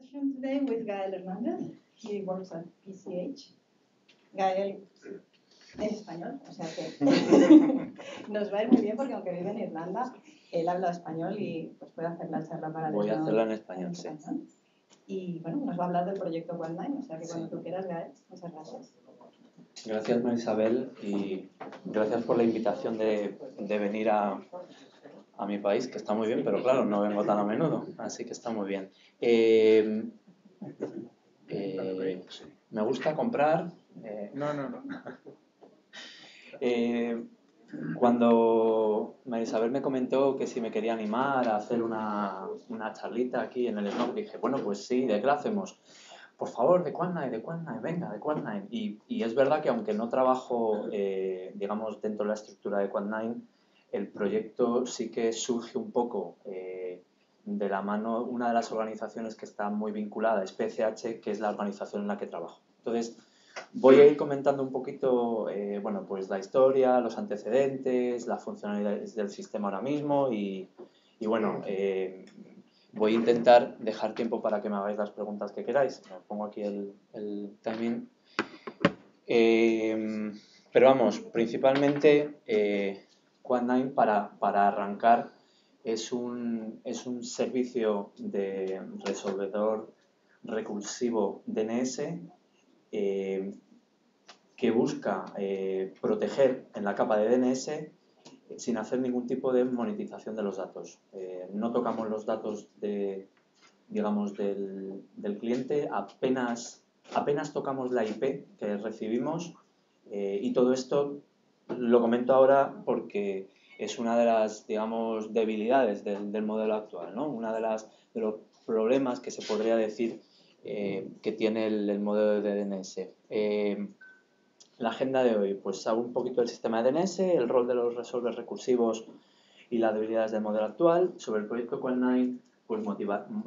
session today with Gael Hernández. He works at PCH. Gael es español, o sea que nos va a ir muy bien porque aunque vive en Irlanda, él habla español y pues puede hacer la charla para Voy a hacerla en español, sí. Y bueno, nos va a hablar del proyecto Quad9, o sea que cuando tú quieras, Gael, muchas gracias. Gracias, Marisabel, y gracias por la invitación de venir a mi país, que está muy bien, pero claro, no vengo tan a menudo, así que está muy bien. Me gusta comprar... Cuando Marisabel me comentó que si me quería animar a hacer una charlita aquí en el SNOC, dije, bueno, pues sí, ¿de qué la hacemos? Por favor, de Quad9, venga, de Quad9. Y es verdad que aunque no trabajo, digamos, dentro de la estructura de Quad9, el proyecto sí que surge un poco de la mano, una de las organizaciones que está muy vinculada es PCH, que es la organización en la que trabajo. Entonces, voy a ir comentando un poquito, bueno, pues la historia, los antecedentes, las funcionalidades del sistema ahora mismo y bueno, voy a intentar dejar tiempo para que me hagáis las preguntas que queráis. Me pongo aquí el timing. Pero vamos, principalmente Quad9 para arrancar es un servicio de resolvedor recursivo DNS que busca proteger en la capa de DNS sin hacer ningún tipo de monetización de los datos. No tocamos los datos digamos, del cliente, apenas tocamos la IP que recibimos y todo esto lo comento ahora porque es una de las, digamos, debilidades del modelo actual, ¿no? Una de los problemas que se podría decir que tiene el modelo de DNS. La agenda de hoy, pues hago un poquito del sistema de DNS, el rol de los resolvers recursivos y las debilidades del modelo actual. Sobre el proyecto Quad9, pues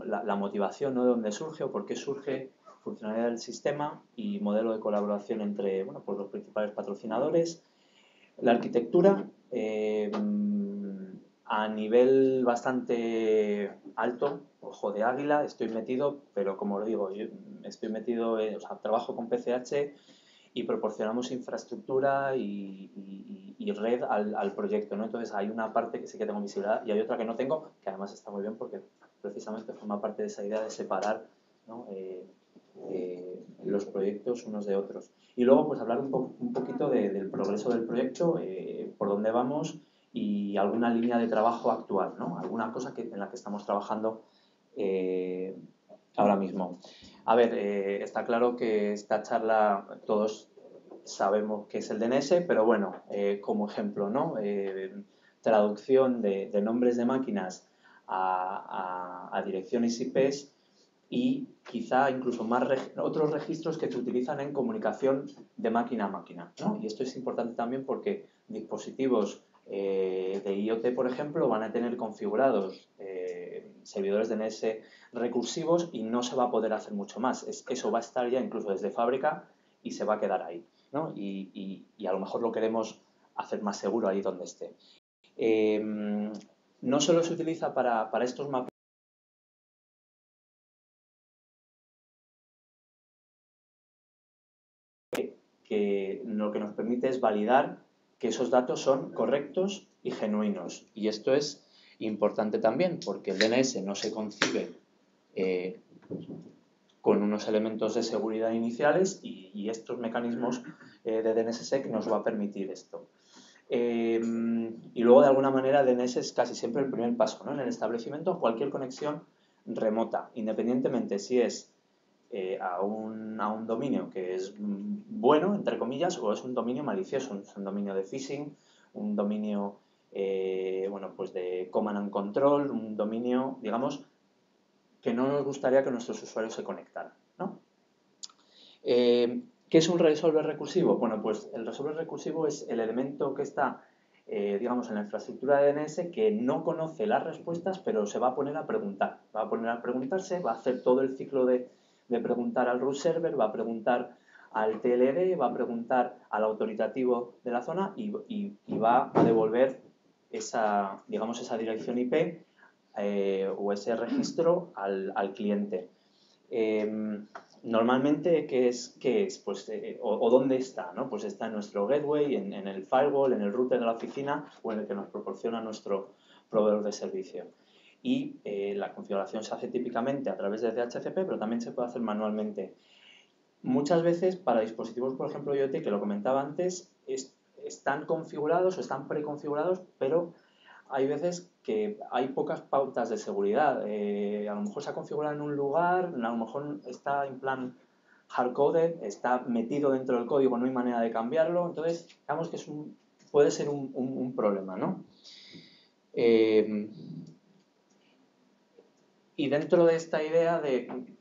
la motivación, ¿no? De dónde surge o por qué surge, funcionalidad del sistema y modelo de colaboración entre, bueno, pues los principales patrocinadores. La arquitectura, a nivel bastante alto, ojo de águila, estoy metido, pero como os digo, yo estoy metido, o sea, trabajo con PCH y proporcionamos infraestructura y red al proyecto, ¿no? Entonces hay una parte que sí que tengo visibilidad y hay otra que no tengo, que además está muy bien porque precisamente forma parte de esa idea de separar, ¿no? Los proyectos unos de otros. Y luego pues hablar un poquito del progreso del proyecto, por dónde vamos y alguna línea de trabajo actual, ¿no? Alguna cosa en la que estamos trabajando ahora mismo. A ver, está claro que esta charla todos sabemos qué es el DNS, pero bueno, como ejemplo, ¿no? Traducción de nombres de máquinas a direcciones IPs y quizá incluso otros registros que se utilizan en comunicación de máquina a máquina, ¿no? Y esto es importante también porque dispositivos de IoT, por ejemplo, van a tener configurados servidores DNS recursivos y no se va a poder hacer mucho más. Eso va a estar ya incluso desde fábrica y se va a quedar ahí, ¿no? Y a lo mejor lo queremos hacer más seguro ahí donde esté. No solo se utiliza para estos mapas que lo que nos permite es validar que esos datos son correctos y genuinos. Y esto es importante también porque el DNS no se concibe con unos elementos de seguridad iniciales y estos mecanismos de DNSSEC nos va a permitir esto. Y luego, de alguna manera, DNS es casi siempre el primer paso, ¿no? En el establecimiento de cualquier conexión remota, independientemente si es a un dominio que es bueno, entre comillas, o es un dominio malicioso, es un dominio de phishing, un dominio bueno, pues de command and control, un dominio, digamos, que no nos gustaría que nuestros usuarios se conectaran, ¿no? ¿Qué es un resolver recursivo? Bueno, pues el resolver recursivo es el elemento que está, digamos, en la infraestructura de DNS que no conoce las respuestas, pero se va a poner a preguntar. Va a poner a preguntarse, va a hacer todo el ciclo de preguntar al root server, va a preguntar al TLD, va a preguntar al autoritativo de la zona y va a devolver esa, digamos, esa dirección IP o ese registro al cliente. Normalmente, ¿qué es? Pues, o dónde está, ¿no? Pues está en nuestro gateway, en el firewall, en el router de la oficina o en el que nos proporciona nuestro proveedor de servicio. Y la configuración se hace típicamente a través de DHCP, pero también se puede hacer manualmente. Muchas veces para dispositivos, por ejemplo, IoT, que lo comentaba antes, están configurados o están preconfigurados, pero hay veces que hay pocas pautas de seguridad. A lo mejor se ha configurado en un lugar, a lo mejor está en plan hardcoded, está metido dentro del código, no hay manera de cambiarlo. Entonces, digamos que puede ser un problema, ¿no? Y dentro de esta idea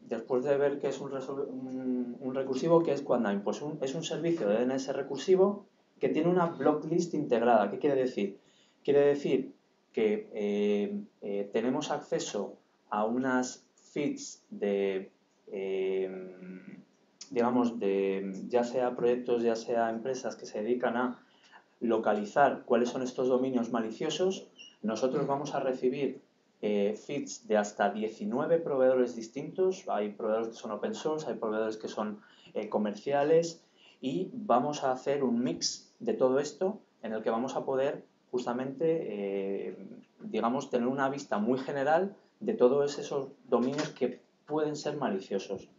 después de ver qué es un recursivo, ¿qué es Quad9? Pues es un servicio de DNS recursivo que tiene una block list integrada. ¿Qué quiere decir? Quiere decir que tenemos acceso a unas feeds digamos, ya sea proyectos, ya sea empresas que se dedican a localizar cuáles son estos dominios maliciosos. Nosotros vamos a recibir feeds de hasta 19 proveedores distintos. Hay proveedores que son open source, hay proveedores que son comerciales, y vamos a hacer un mix de todo esto en el que vamos a poder justamente, digamos, tener una vista muy general de todos esos dominios que pueden ser maliciosos.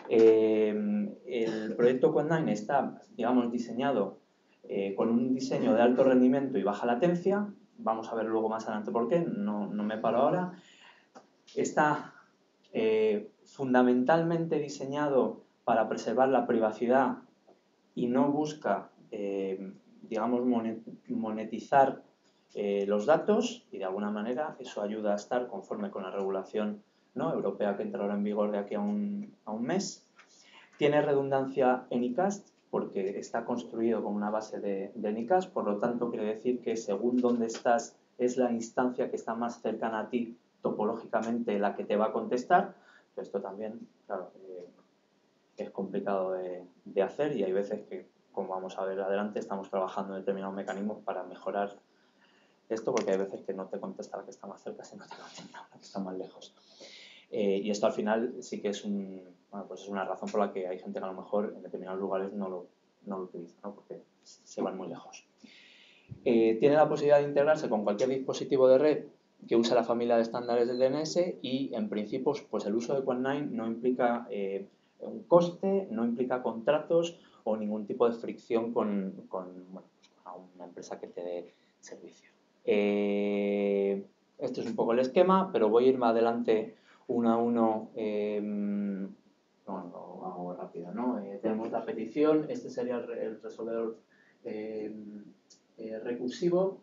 El proyecto Quad9 está, digamos, diseñado con un diseño de alto rendimiento y baja latencia. Vamos a ver luego más adelante por qué, no me paro ahora. Está fundamentalmente diseñado para preservar la privacidad y no busca, digamos, monetizar los datos, y de alguna manera eso ayuda a estar conforme con la regulación, ¿no?, europea, que entrará en vigor de aquí a un mes. Tiene redundancia en ICAST porque está construido con una base de NICAST, por lo tanto quiere decir que según dónde estás es la instancia que está más cercana a ti topológicamente la que te va a contestar. Pero esto también, claro, es complicado de hacer, y hay veces que, como vamos a ver adelante, estamos trabajando en determinados mecanismos para mejorar esto, porque hay veces que no te contesta la que está más cerca, sino que te contesta la que está más lejos. Y esto al final sí que es pues es una razón por la que hay gente que a lo mejor en determinados lugares no lo utiliza, ¿no?, porque se van muy lejos. Tiene la posibilidad de integrarse con cualquier dispositivo de red que use la familia de estándares del DNS, y en principio pues el uso de Quad9 no implica un coste, no implica contratos o ningún tipo de fricción con una empresa que te dé servicio. Esto es un poco el esquema, pero voy a ir más adelante uno a uno. Lo hago rápido, ¿no? Tenemos la petición, este sería el resolvedor recursivo.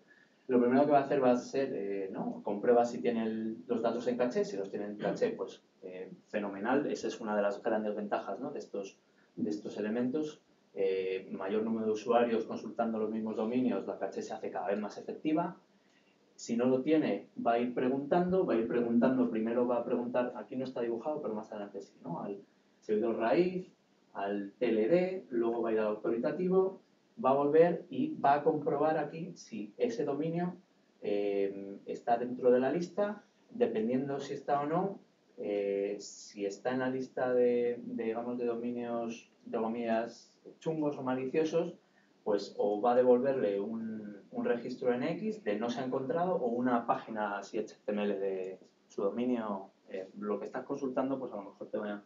Lo primero que va a hacer va a ser, comprueba si tiene los datos en caché. Si los tiene en caché, pues fenomenal. Esa es una de las grandes ventajas, ¿no?, de estos elementos. Mayor número de usuarios consultando los mismos dominios, la caché se hace cada vez más efectiva. Si no lo tiene, va a ir preguntando, primero va a preguntar, aquí no está dibujado, pero más adelante sí, ¿no?, al servidor raíz, al TLD, luego va a ir al autoritativo, va a volver y va a comprobar aquí si ese dominio está dentro de la lista. Dependiendo si está o no, si está en la lista de dominios, de comillas, chungos o maliciosos, pues o va a devolverle un registro en X de no se ha encontrado, o una página así HTML de su dominio. Lo que estás consultando, pues a lo mejor te va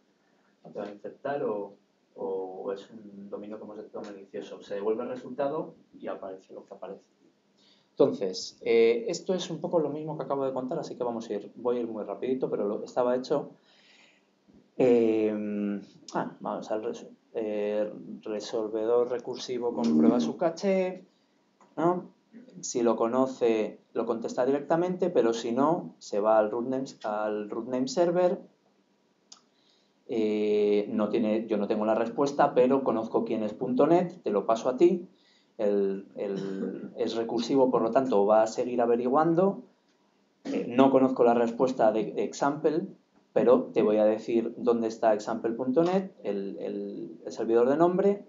a infectar, o es un dominio que hemos detectado malicioso. Se devuelve el resultado y aparece lo que aparece. Entonces, esto es un poco lo mismo que acabo de contar, así que voy a ir muy rapidito, pero estaba hecho. Vamos al resolvedor recursivo comprueba su caché, ¿no? Si lo conoce, lo contesta directamente, pero si no, se va al rootname server. Yo no tengo la respuesta, pero conozco quién es .NET, te lo paso a ti. Es recursivo, por lo tanto va a seguir averiguando. No conozco la respuesta de example, pero te voy a decir dónde está example.net, el servidor de nombre,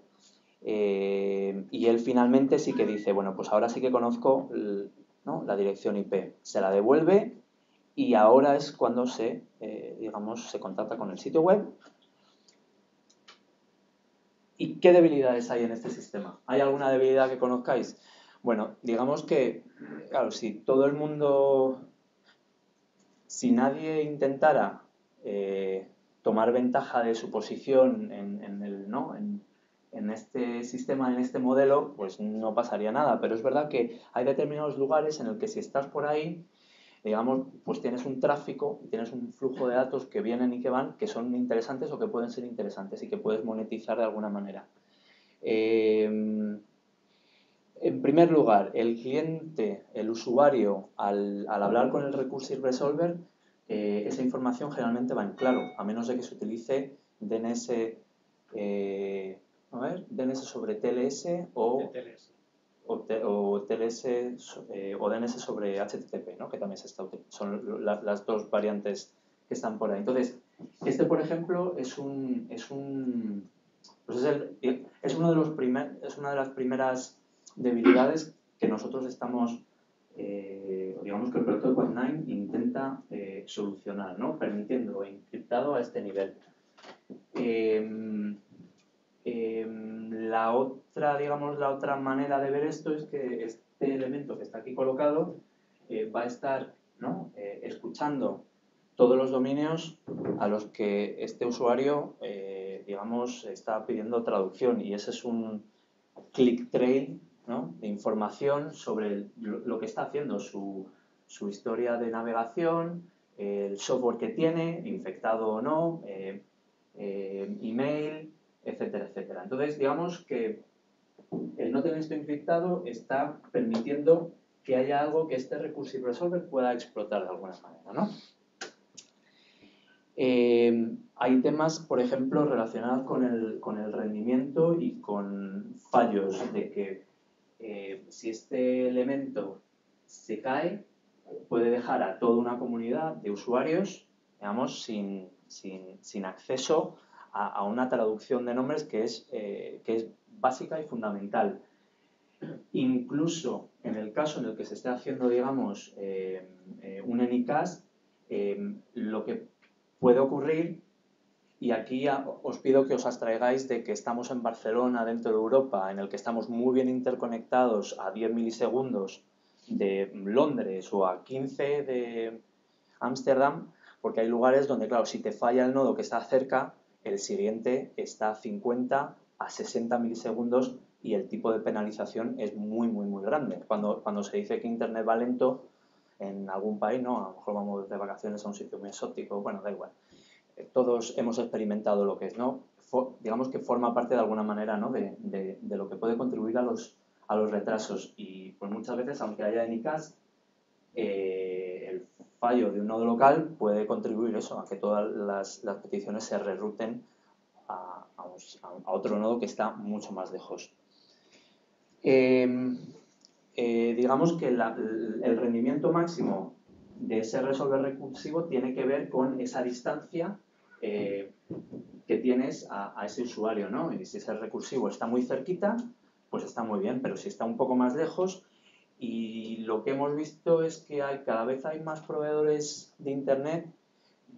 y él finalmente sí que dice, bueno, pues ahora sí que conozco, ¿no?, la dirección IP. Se la devuelve y ahora es cuando digamos, se contacta con el sitio web. ¿Y qué debilidades hay en este sistema? ¿Hay alguna debilidad que conozcáis? Bueno, digamos que, claro, si nadie intentara tomar ventaja de su posición en este sistema, en este modelo, pues no pasaría nada. Pero es verdad que hay determinados lugares en el que si estás por ahí, digamos, pues tienes un tráfico, tienes un flujo de datos que vienen y que van, que son interesantes o que pueden ser interesantes y que puedes monetizar de alguna manera. En primer lugar, el cliente, el usuario, al hablar con el Recursive Resolver, esa información generalmente va en claro, a menos de que se utilice DNS, DNS sobre TLS o TLS o DNS sobre HTTP, ¿no? Que también son las dos variantes que están por ahí. Entonces, por ejemplo, es una de las primeras debilidades que nosotros estamos, digamos que el proyecto de Code9 intenta solucionar, ¿no? Permitiendo encriptado a este nivel. La otra manera de ver esto es que este elemento que está aquí colocado va a estar, ¿no? Escuchando todos los dominios a los que este usuario, digamos, está pidiendo traducción, y ese es un click trail, ¿no? De información sobre lo que está haciendo, su historia de navegación, el software que tiene, infectado o no, email, etcétera, etcétera. Entonces, digamos que el no tener esto encriptado está permitiendo que haya algo que este Recursive Resolver pueda explotar de alguna manera, ¿no? Hay temas, por ejemplo, relacionados con el rendimiento y con fallos de que si este elemento se cae, puede dejar a toda una comunidad de usuarios, digamos, sin acceso a una traducción de nombres que es básica y fundamental. Incluso en el caso en el que se esté haciendo, digamos, un Anycast, lo que puede ocurrir, y aquí os pido que os abstraigáis de que estamos en Barcelona, dentro de Europa, en el que estamos muy bien interconectados a 10 milisegundos de Londres o a 15 de Ámsterdam, porque hay lugares donde, claro, si te falla el nodo que está cerca, el siguiente está a 50 a 60 milisegundos y el tipo de penalización es muy, muy, muy grande. Cuando se dice que Internet va lento en algún país, ¿no? A lo mejor vamos de vacaciones a un sitio muy exótico, bueno, da igual. Todos hemos experimentado lo que es, ¿no? Digamos que forma parte de alguna manera, ¿no? de lo que puede contribuir a los retrasos. Y pues muchas veces, aunque haya Anycast, el fallo de un nodo local puede contribuir eso, a que todas las peticiones se rerouten a otro nodo que está mucho más lejos. Digamos que el rendimiento máximo de ese resolver recursivo tiene que ver con esa distancia que tienes a ese usuario, ¿no? Y si ese recursivo está muy cerquita, pues está muy bien, pero si está un poco más lejos, y lo que hemos visto es que cada vez hay más proveedores de Internet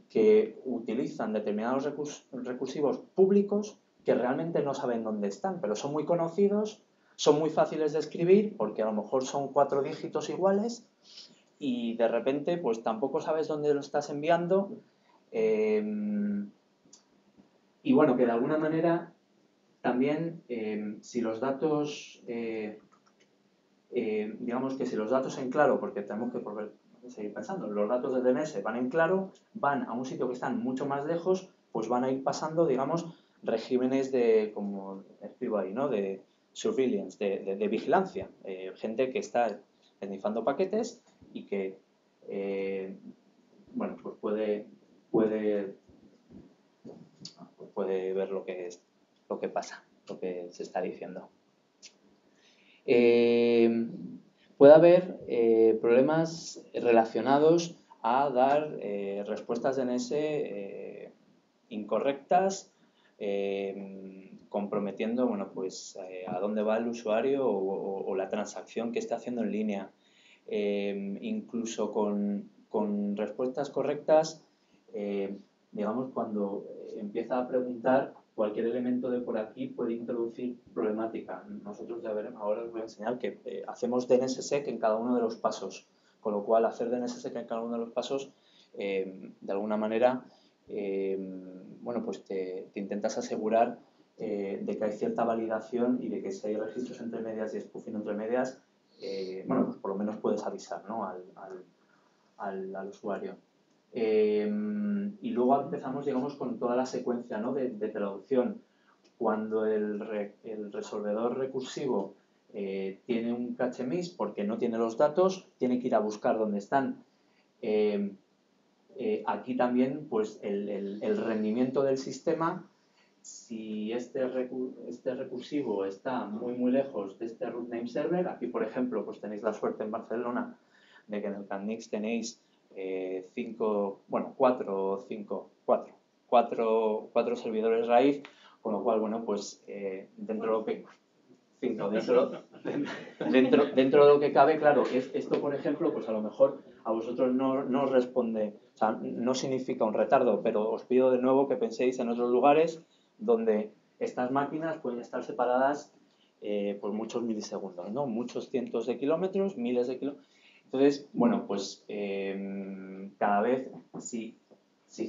que utilizan determinados recursivos públicos que realmente no saben dónde están, pero son muy conocidos, son muy fáciles de escribir porque a lo mejor son 4 dígitos iguales y de repente pues tampoco sabes dónde lo estás enviando, y bueno, que de alguna manera también si los datos, digamos que si los datos en claro, porque tenemos que seguir pensando, los datos de DNS van en claro, van a un sitio que están mucho más lejos, pues van a ir pasando, digamos, regímenes de, como escribo ahí, ¿no? De surveillance, de vigilancia. Gente que está esnifando paquetes y que, bueno, pues puede ver lo que pasa, lo que se está diciendo. Puede haber problemas relacionados a dar respuestas DNS incorrectas, comprometiendo, bueno, pues a dónde va el usuario o la transacción que está haciendo en línea. Incluso con con respuestas correctas, digamos, cuando empieza a preguntar, cualquier elemento de por aquí puede introducir problemática. Nosotros ya veremos, ahora os voy a enseñar que hacemos DNSSEC en cada uno de los pasos, con lo cual hacer DNSSEC en cada uno de los pasos, de alguna manera, bueno, pues te intentas asegurar de que hay cierta validación y de que si hay registros entre medias y spoofing entre medias, bueno, pues por lo menos puedes avisar, ¿no?, al usuario. Y luego empezamos, digamos, con toda la secuencia, ¿no?, de traducción. Cuando el resolvedor recursivo tiene un cache miss porque no tiene los datos, tiene que ir a buscar dónde están. Aquí también, pues, el rendimiento del sistema, si este recursivo está muy lejos de este root name server, aquí, por ejemplo, pues tenéis la suerte en Barcelona de que en el CanNix tenéis cuatro servidores raíz, con lo cual, bueno, pues dentro de lo que cabe, claro, esto, por ejemplo, pues a lo mejor a vosotros no os responde, o sea, no significa un retardo, pero os pido de nuevo que penséis en otros lugares donde estas máquinas pueden estar separadas por muchos milisegundos, ¿no? Muchos cientos de kilómetros, miles de kilómetros. Entonces, bueno, pues cada vez, si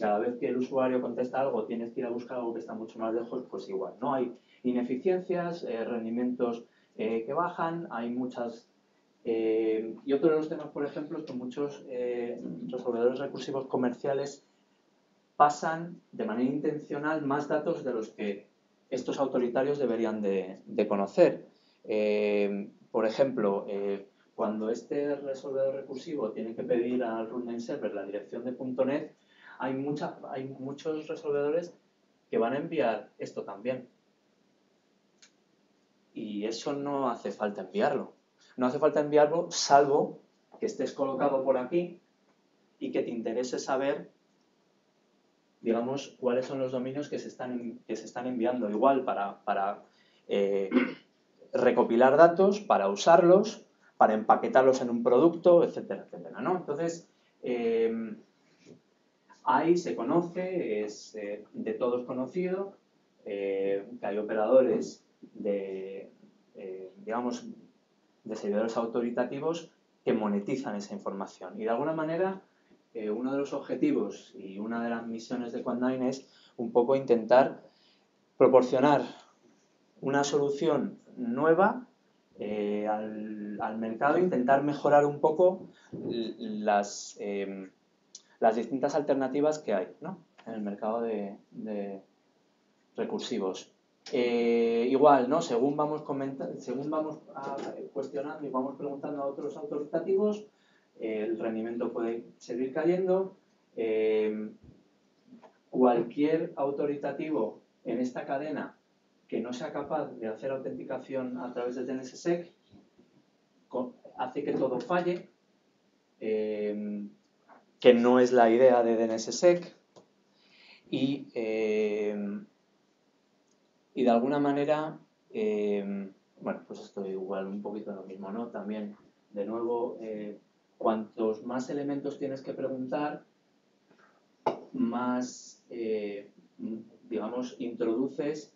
cada vez que el usuario contesta algo tienes que ir a buscar algo que está mucho más lejos, pues igual, ¿no? Hay ineficiencias, rendimientos que bajan, hay muchas... y otro de los temas, por ejemplo, es que muchos resolvedores recursivos comerciales pasan de manera intencional más datos de los que estos autoritarios deberían de conocer. Por ejemplo, cuando este resolvedor recursivo tiene que pedir al root name server la dirección de .NET, hay muchos resolvedores que van a enviar esto también. Y eso no hace falta enviarlo. No hace falta enviarlo salvo que estés colocado por aquí y que te interese saber, digamos, cuáles son los dominios que se están enviando. Igual para recopilar datos, para usarlos, para empaquetarlos en un producto, etcétera, etcétera, ¿no? Entonces, ahí se conoce, es de todos conocido, que hay operadores digamos, de servidores autoritativos que monetizan esa información. Y de alguna manera, uno de los objetivos y una de las misiones de Quant9 es un poco intentar proporcionar una solución nueva al mercado, intentar mejorar un poco las distintas alternativas que hay, ¿no?, en el mercado de recursivos. Igual, ¿no?, según vamos cuestionando y vamos preguntando a otros autoritativos, el rendimiento puede seguir cayendo. Cualquier autoritativo en esta cadena que no sea capaz de hacer autenticación a través de DNSSEC hace que todo falle, que no es la idea de DNSSEC, y de alguna manera, bueno, pues esto igual un poquito lo mismo, ¿no? También, de nuevo, cuantos más elementos tienes que preguntar, más, digamos, introduces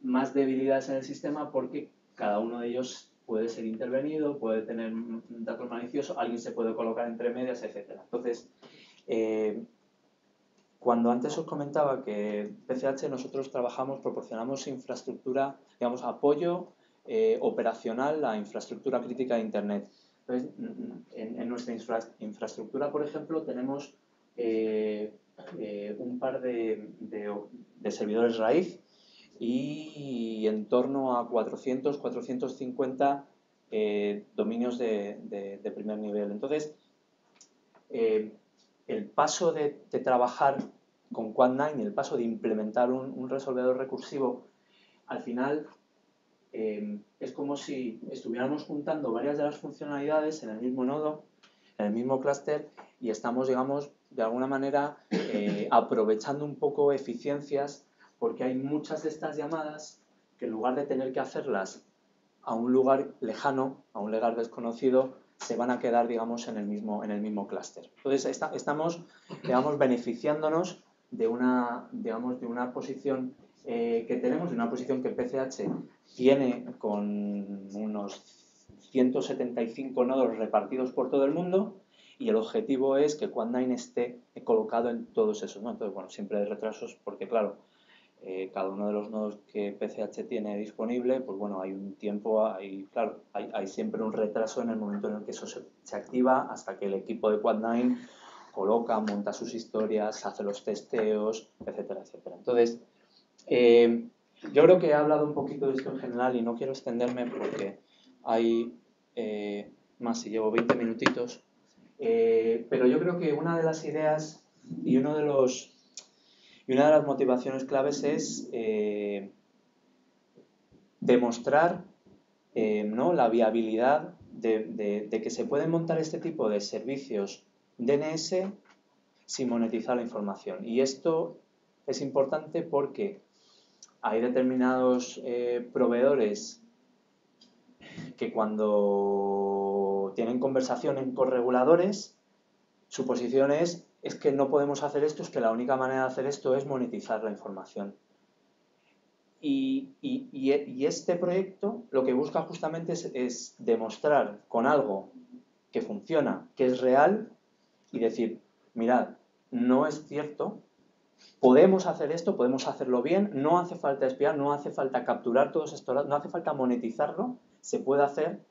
más debilidades en el sistema, porque cada uno de ellos puede ser intervenido, puede tener datos maliciosos, alguien se puede colocar entre medias, etc. Entonces, cuando antes os comentaba que PCH nosotros proporcionamos infraestructura, digamos, apoyo operacional a infraestructura crítica de Internet. Entonces, en nuestra infraestructura, por ejemplo, tenemos un par de servidores raíz y en torno a 450 dominios de primer nivel. Entonces, el paso de trabajar con Quant9 y el paso de implementar un resolvedor recursivo, al final es como si estuviéramos juntando varias de las funcionalidades en el mismo nodo, en el mismo clúster, y estamos, digamos, de alguna manera aprovechando un poco eficiencias, porque hay muchas de estas llamadas que en lugar de tener que hacerlas a un lugar lejano, a un lugar desconocido, se van a quedar, digamos, en el mismo clúster. Entonces, estamos, digamos, beneficiándonos de una posición que tenemos, de una posición que PCH tiene con unos 175 nodos repartidos por todo el mundo, y el objetivo es que Quad9 esté colocado en todos esos, ¿no? Entonces, bueno, siempre hay retrasos porque, claro, cada uno de los nodos que PCH tiene disponible, pues bueno, hay un tiempo, claro, hay siempre un retraso en el momento en el que eso se activa hasta que el equipo de Quad9 coloca, monta sus historias, hace los testeos, etcétera, etcétera. Entonces, yo creo que he hablado un poquito de esto en general y no quiero extenderme porque hay más si llevo 20 minutitos, pero yo creo que una de las ideas y una de las motivaciones claves es demostrar ¿no? la viabilidad de que se pueden montar este tipo de servicios DNS sin monetizar la información. Y esto es importante porque hay determinados proveedores que cuando tienen conversaciones con reguladores, su posición es que no podemos hacer esto, es que la única manera de hacer esto es monetizar la información. Y este proyecto lo que busca justamente es demostrar con algo que funciona, que es real, y decir, mirad, no es cierto, podemos hacer esto, podemos hacerlo bien, no hace falta espiar, no hace falta capturar todos estos datos, no hace falta monetizarlo, se puede hacer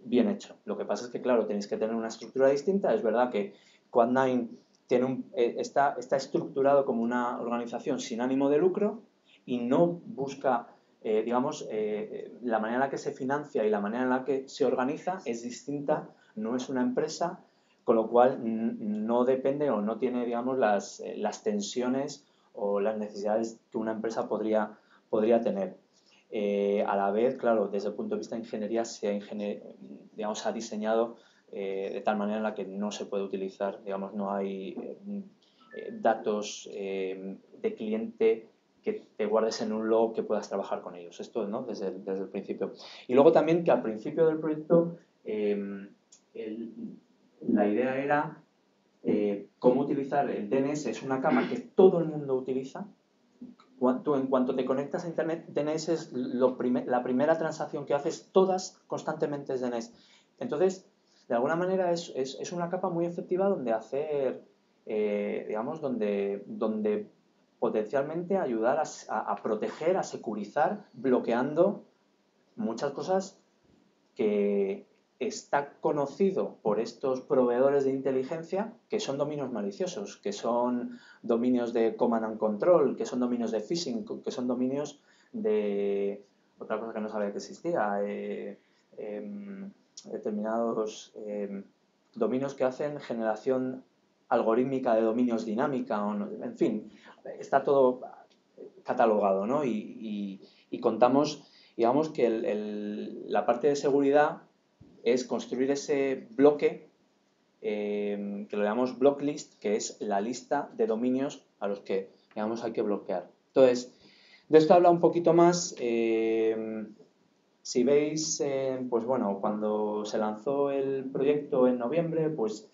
bien hecho. Lo que pasa es que, claro, tenéis que tener una estructura distinta. Es verdad que Quad9 está estructurado como una organización sin ánimo de lucro y no busca, la manera en la que se financia y la manera en la que se organiza es distinta, no es una empresa, con lo cual no depende o no tiene, digamos, las tensiones o las necesidades que una empresa podría tener. A la vez, claro, desde el punto de vista de ingeniería se ha diseñado de tal manera en la que no se puede utilizar, digamos, no hay datos de cliente que te guardes en un log que puedas trabajar con ellos. Esto, ¿no? desde el principio. Y luego también que al principio del proyecto la idea era cómo utilizar el DNS. Es una cama que todo el mundo utiliza. En cuanto te conectas a Internet, DNS es la primera transacción que haces, todas constantemente es DNS. Entonces, de alguna manera es una capa muy efectiva donde hacer, donde potencialmente ayudar a proteger, a securizar, bloqueando muchas cosas que está conocido por estos proveedores de inteligencia que son dominios maliciosos, que son dominios de command and control, que son dominios de phishing, que son dominios de otra cosa que no sabía que existía, determinados dominios que hacen generación algorítmica de dominios dinámica, en fin, está todo catalogado, ¿no? Y contamos, digamos, que la parte de seguridad es construir ese bloque que lo llamamos block list, que es la lista de dominios a los que, digamos, hay que bloquear. Entonces, de esto habla un poquito más. Si veis, pues bueno, cuando se lanzó el proyecto en noviembre, pues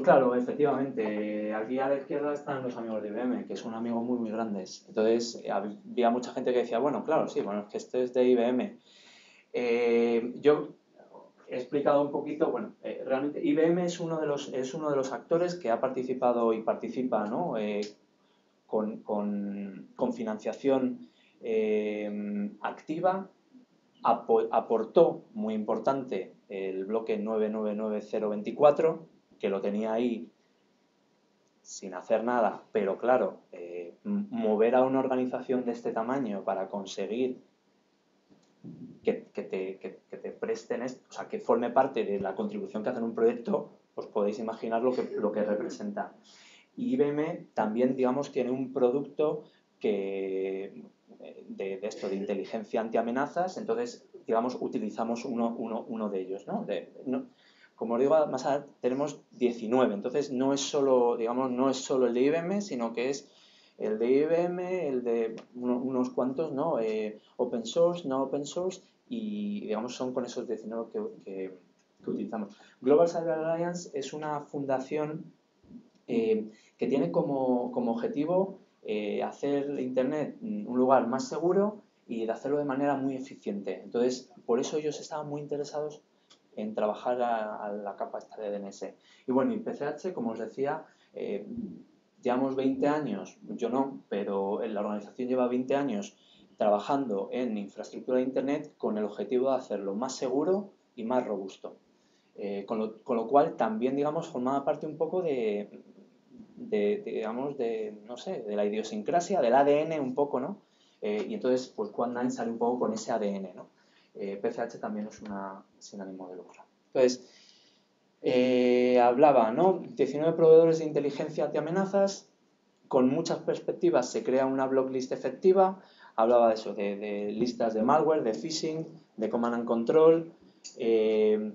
claro, efectivamente, aquí a la izquierda están los amigos de IBM, que son amigos muy, muy grandes. Entonces, había mucha gente que decía, bueno, claro, sí, bueno, es que esto es de IBM. Yo he explicado un poquito, bueno, realmente IBM es uno de los actores que ha participado y participa, ¿no? Con financiación activa, aportó, muy importante, el bloque 999024, que lo tenía ahí sin hacer nada, pero claro, mover a una organización de este tamaño para conseguir que te presten esto, o sea, que forme parte de la contribución que hacen un proyecto, os podéis imaginar lo que representa. Y IBM también, digamos, tiene un producto que de inteligencia antiamenazas, entonces, digamos, utilizamos uno de ellos, ¿no? Como os digo, más allá tenemos 19, entonces no es solo, digamos, no es solo el de IBM, sino que es el de IBM, el de unos cuantos, ¿no? Open source, no open source, y digamos son con esos 19 que utilizamos. Global Cyber Alliance es una fundación que tiene como objetivo hacer Internet un lugar más seguro y de hacerlo de manera muy eficiente. Entonces, por eso ellos estaban muy interesados en trabajar a la capa esta de DNS. Y bueno, y PCH, como os decía, llevamos 20 años, yo no, pero la organización lleva 20 años trabajando en infraestructura de Internet con el objetivo de hacerlo más seguro y más robusto. Con lo cual también, digamos, formaba parte un poco digamos, no sé, de la idiosincrasia, del ADN un poco, ¿no? Y entonces, pues Quad9 sale un poco con ese ADN, ¿no? PCH también es una sin ánimo de lucro. Entonces, hablaba, ¿no? 19 proveedores de inteligencia ante amenazas, con muchas perspectivas se crea una blocklist efectiva, hablaba de eso, de listas de malware, de phishing, de command and control.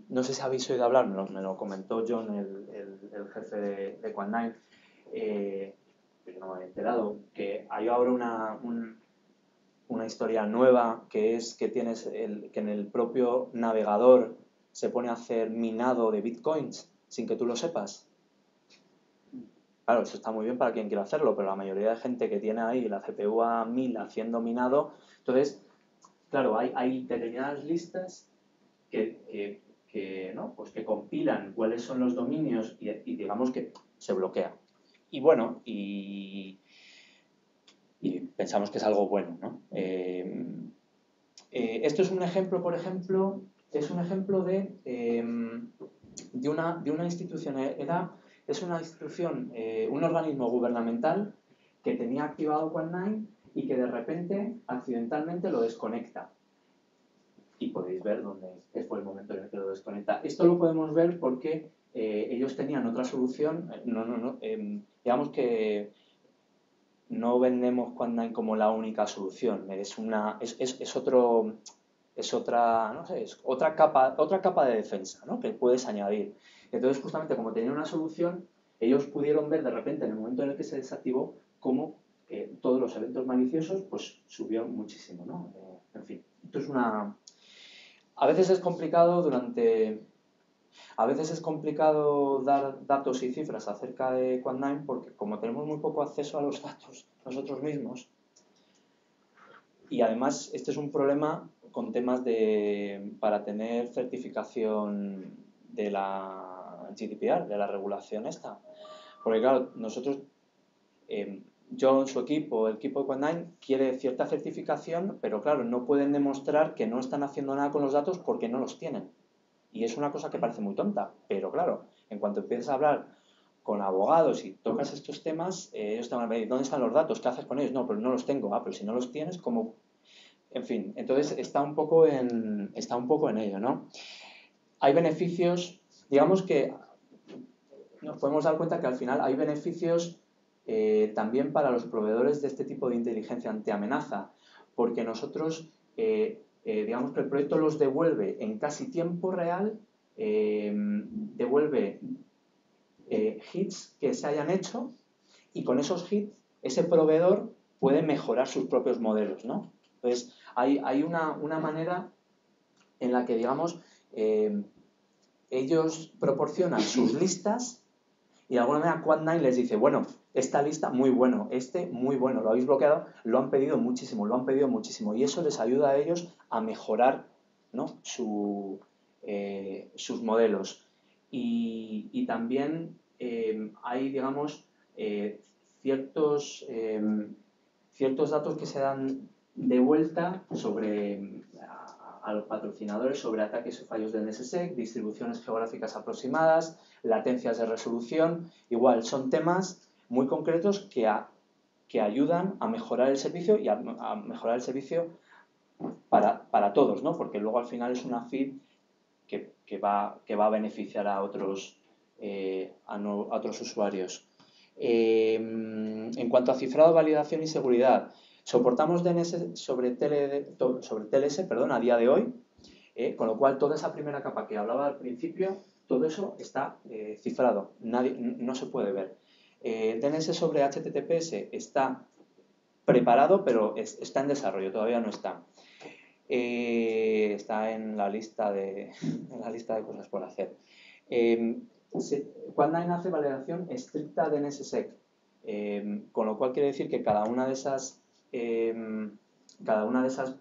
No sé si habéis oído hablar, me lo comentó John, el jefe de Quad9, pero no me he enterado, que hay ahora una historia nueva, que es que tienes que en el propio navegador se pone a hacer minado de bitcoins sin que tú lo sepas. Claro, eso está muy bien para quien quiera hacerlo, pero la mayoría de gente que tiene ahí la CPU a 1000 haciendo minado, entonces, claro, hay determinadas listas ¿no? Pues que compilan cuáles son los dominios y digamos que se bloquea. Y bueno, y pensamos que es algo bueno, ¿no? Esto es un ejemplo, por ejemplo, es un ejemplo de una institución. Es una institución, un organismo gubernamental que tenía activado Quad9 y que de repente, accidentalmente, lo desconecta. Y podéis ver qué fue el momento en el que lo desconecta. Esto lo podemos ver porque ellos tenían otra solución. Digamos que no vendemos Quad9 como la única solución. Es otra, no sé, es otra capa de defensa, ¿no? Que puedes añadir. Entonces, justamente como tenía una solución, ellos pudieron ver de repente, en el momento en el que se desactivó, cómo todos los eventos maliciosos pues subieron muchísimo, ¿no? En fin, esto es una... A veces es complicado dar datos y cifras acerca de Quad9 porque como tenemos muy poco acceso a los datos nosotros mismos, y además este es un problema con temas para tener certificación de la GDPR, de la regulación esta. Porque claro, nosotros, John, su equipo, el equipo de Quad9 quiere cierta certificación, pero claro, no pueden demostrar que no están haciendo nada con los datos porque no los tienen. Y es una cosa que parece muy tonta, pero claro, en cuanto empiezas a hablar con abogados y tocas estos temas, ellos te van a decir, ¿dónde están los datos? ¿Qué haces con ellos? No, pero no los tengo. Ah, pero si no los tienes, ¿cómo? En fin, entonces está un poco en ello, ¿no? Hay beneficios, digamos que nos podemos dar cuenta que al final hay beneficios también para los proveedores de este tipo de inteligencia antiamenaza, porque nosotros, digamos que el proyecto los devuelve en casi tiempo real, devuelve hits que se hayan hecho y con esos hits ese proveedor puede mejorar sus propios modelos, ¿no? Entonces, hay una manera en la que, digamos, ellos proporcionan sus listas y de alguna manera Quad9 les dice, bueno, esta lista muy bueno, muy bueno, lo habéis bloqueado, lo han pedido muchísimo y eso les ayuda a ellos a mejorar, ¿no? sus modelos. Y también hay, digamos, ciertos datos que se dan de vuelta a los patrocinadores sobre ataques o fallos del NSSEC, distribuciones geográficas aproximadas, latencias de resolución. Igual, son temas muy concretos que ayudan a mejorar el servicio y a mejorar el servicio para todos, ¿no? Porque luego al final es una feed que va a beneficiar a otros usuarios. En cuanto a cifrado, validación y seguridad, soportamos DNS sobre TLS a día de hoy, con lo cual toda esa primera capa que hablaba al principio, todo eso está cifrado, no se puede ver. DNS sobre HTTPS está preparado, pero está en desarrollo, todavía no está. está en la lista de cosas por hacer. Quad9 hace validación estricta de NSSEC, con lo cual quiere decir que cada una de esas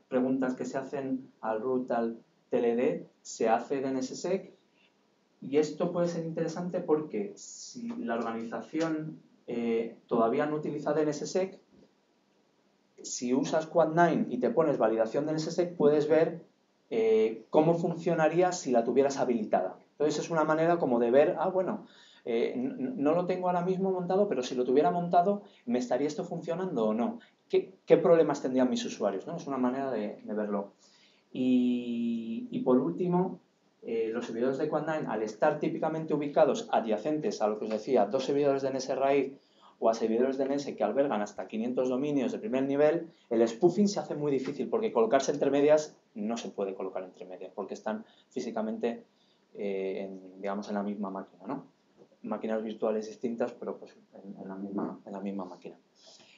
preguntas que se hacen al root, al TLD, se hace de NSSEC, y esto puede ser interesante porque si la organización todavía no utiliza DNSSEC, si usas Quad9 y te pones validación de DNSSEC, puedes ver cómo funcionaría si la tuvieras habilitada. Entonces es una manera como de ver, bueno, no lo tengo ahora mismo montado, pero si lo tuviera montado, ¿me estaría esto funcionando o no? ¿Qué problemas tendrían mis usuarios, ¿no? Es una manera de verlo. Y por último, los servidores de Quad9, al estar típicamente ubicados adyacentes a lo que os decía, dos servidores de DNS raíz o a servidores de DNS que albergan hasta 500 dominios de primer nivel, el spoofing se hace muy difícil porque colocarse entre medias no se puede colocar entre medias porque están físicamente, digamos, en la misma máquina, ¿no? Máquinas virtuales distintas, pero pues en la misma máquina.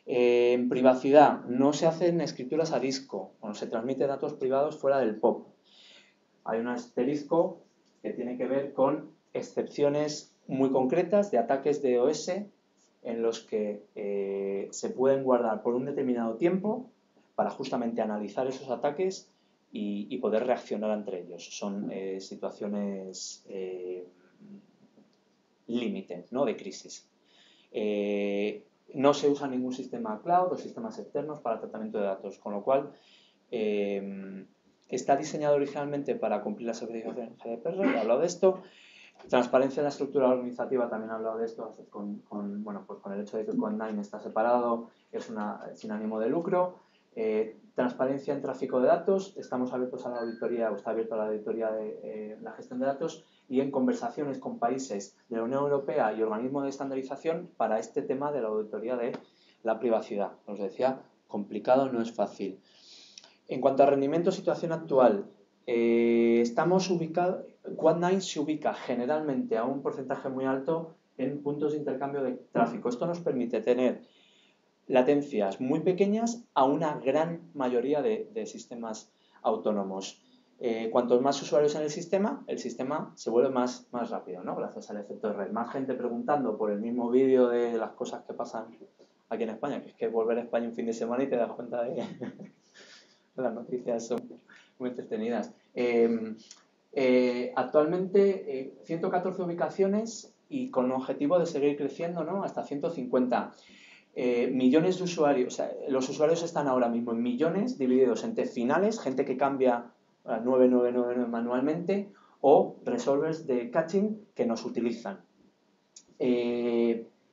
En privacidad, no se hacen escrituras a disco, o se transmite datos privados fuera del POP. Hay un asterisco que tiene que ver con excepciones muy concretas de ataques de OS en los que se pueden guardar por un determinado tiempo para justamente analizar esos ataques y poder reaccionar entre ellos. Son situaciones límite, ¿no?, de crisis. No se usa ningún sistema cloud o sistemas externos para tratamiento de datos, con lo cual está diseñado originalmente para cumplir la certificación GDPR, he hablado de esto. Transparencia en la estructura organizativa, también he hablado de esto con el hecho de que Quad9 está separado, es sin ánimo de lucro. Transparencia en tráfico de datos, estamos abiertos a la auditoría, o está abierto a la auditoría de la gestión de datos, y en conversaciones con países de la Unión Europea y organismos de estandarización para este tema de la auditoría de la privacidad. Os decía, complicado, no es fácil. En cuanto a rendimiento, situación actual, Quad9 se ubica generalmente a un porcentaje muy alto en puntos de intercambio de tráfico. Esto nos permite tener latencias muy pequeñas a una gran mayoría de sistemas autónomos. Cuantos más usuarios en el sistema se vuelve más rápido, ¿no? Gracias al efecto de red. Más gente preguntando por el mismo vídeo de las cosas que pasan aquí en España, que es que volver a España un fin de semana y te das cuenta de las noticias son muy entretenidas. Actualmente 114 ubicaciones y con objetivo de seguir creciendo, ¿no?, hasta 150. Millones de usuarios, o sea, los usuarios están ahora mismo en millones divididos entre finales, gente que cambia 9999 manualmente, o resolvers de caching que nos utilizan.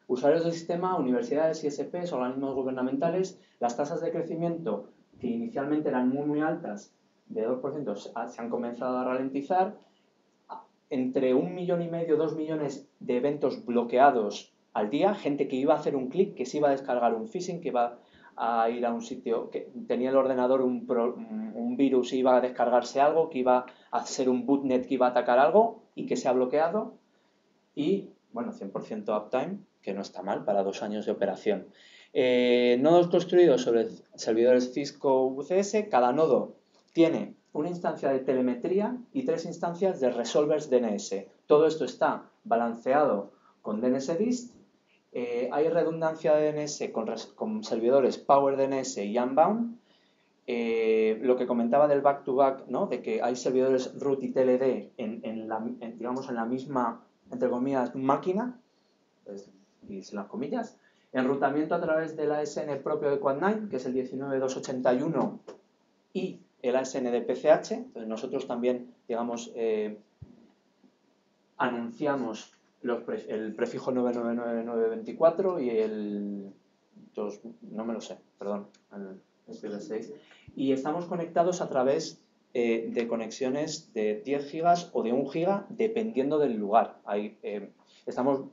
Usuarios del sistema, universidades, ISPs, organismos gubernamentales. Las tasas de crecimiento, que inicialmente eran muy altas, de 2%, se han comenzado a ralentizar. Entre 1,5 millones, 2 millones de eventos bloqueados al día, gente que iba a hacer un clic, que se iba a descargar un phishing, que iba a ir a un sitio, que tenía el ordenador un virus y iba a descargarse algo, que iba a hacer un bootnet que iba a atacar algo y que se ha bloqueado. Y, bueno, 100% uptime, que no está mal para 2 años de operación. Nodos construidos sobre servidores Cisco UCS. Cada nodo tiene una instancia de telemetría y 3 instancias de resolvers DNS. Todo esto está balanceado con DNSDist. Hay redundancia de DNS con servidores PowerDNS y Unbound. Lo que comentaba del back-to-back, ¿no?, de que hay servidores root y TLD en la misma, entre comillas, máquina, y sin las comillas. Enrutamiento a través del ASN propio de Quad9, que es el 19281, y el ASN de PCH. Entonces nosotros también, digamos, anunciamos el prefijo 999924 y el 2, no me lo sé, perdón, el 6. Y estamos conectados a través de conexiones de 10 gigas o de 1 giga, dependiendo del lugar. Estamos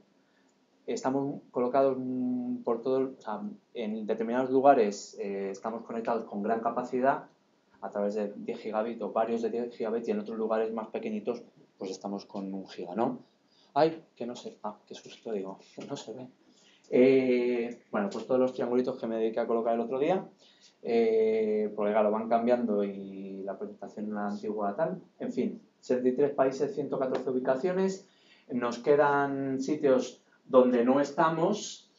colocados por todo, o sea, en determinados lugares estamos conectados con gran capacidad a través de 10 gigabits o varios de 10 gigabits, y en otros lugares más pequeñitos pues estamos con 1 giga, ¿no? ¡Ay! Que no sé. Qué susto, digo. No se ve. Bueno, pues todos los triangulitos que me dediqué a colocar el otro día, porque claro, van cambiando y y la presentación en la antigua tal. En fin, 73 países, 114 ubicaciones. Nos quedan sitios donde no estamos,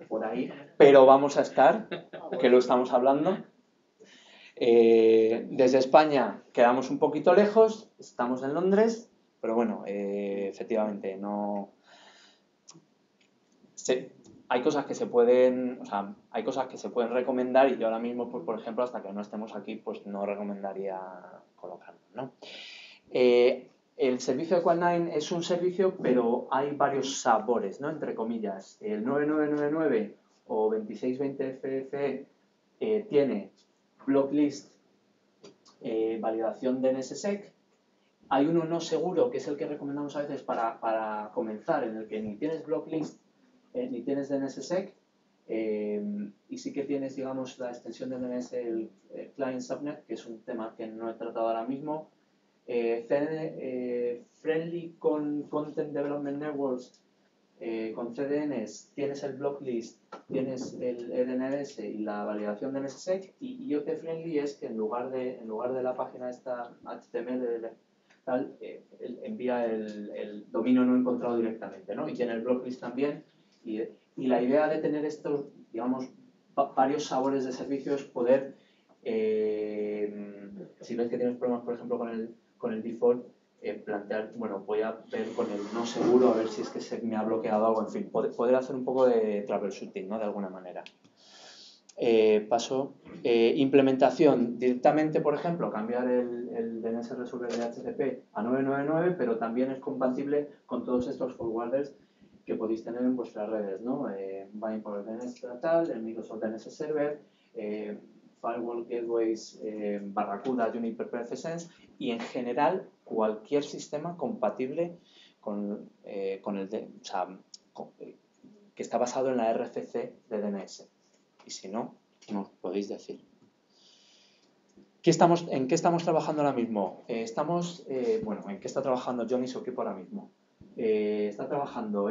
por ahí, pero vamos a estar, que lo estamos hablando. Desde España quedamos un poquito lejos, estamos en Londres, pero bueno, efectivamente no... hay cosas que se pueden, o sea, hay cosas que se pueden recomendar y yo ahora mismo, pues, por ejemplo, hasta que no estemos aquí, pues no recomendaría colocarnos, ¿no? El servicio de Quad9 es un servicio, pero hay varios sabores, ¿no? Entre comillas. El 9999 o 2620 FFE tiene blocklist, validación de NSSEC. Hay uno no seguro, que es el que recomendamos a veces para comenzar, en el que ni tienes blocklist ni tienes DNSSEC, y sí que tienes, digamos, la extensión de DNS, el Client Subnet, que es un tema que no he tratado ahora mismo. Friendly con Content Development Networks, con CDNs, tienes el blocklist, tienes el EDNS y la validación de NSSEC, y IoT Friendly es que en lugar de la página esta HTML tal, envía el dominio no encontrado directamente, ¿no? Y tiene el blocklist también, y la idea de tener estos, digamos, varios sabores de servicio es poder, si ves que tienes problemas, por ejemplo, con el default, plantear, bueno, voy a ver con el no seguro a ver si es que se me ha bloqueado algo, en fin, poder hacer un poco de troubleshooting, ¿no? De alguna manera. Paso. Implementación. Directamente, por ejemplo, cambiar el DNS Resolver de HTTP a 999, pero también es compatible con todos estos forwarders que podéis tener en vuestras redes, ¿no? Bind por el DNS tal, el Microsoft DNS Server, Firewall Gateways, Barracuda, Juniper PFSense, y en general cualquier sistema compatible con el o sea, que está basado en la RFC de DNS. Y si no, nos podéis decir. ¿En qué estamos trabajando ahora mismo? Bueno, ¿en qué está trabajando John y su equipo ahora mismo? Está trabajando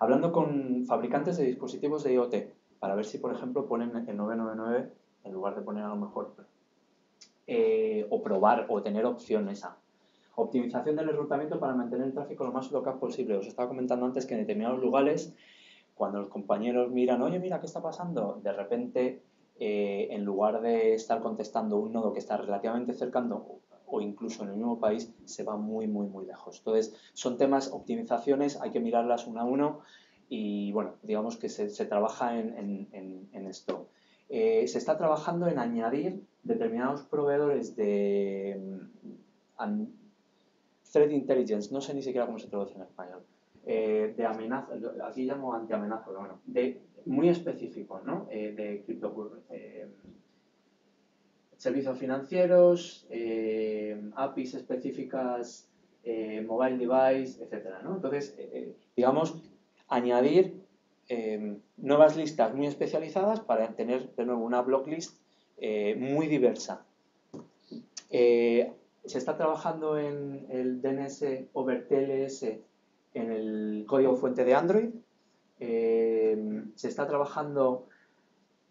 hablando con fabricantes de dispositivos de IoT para ver si, por ejemplo, ponen el 999 en lugar de poner a lo mejor o probar o tener opción esa. Optimización del enrutamiento para mantener el tráfico lo más local posible. Os estaba comentando antes que en determinados lugares, cuando los compañeros miran, oye, mira, ¿qué está pasando? De repente, en lugar de estar contestando un nodo que está relativamente cercano o incluso en el mismo país, se va muy, muy, muy lejos. Entonces, son temas, optimizaciones, hay que mirarlas uno a uno y, bueno, digamos que se trabaja en esto. Se está trabajando en añadir determinados proveedores de threat intelligence, no sé ni siquiera cómo se traduce en español, de amenaza, aquí llamo antiamenaza, pero bueno, muy específicos, ¿no? De servicios financieros, APIs específicas, mobile device, etcétera, ¿no? Entonces, digamos, añadir nuevas listas muy especializadas para tener de nuevo una blocklist muy diversa. Se está trabajando en el DNS over TLS en el código fuente de Android. Se está trabajando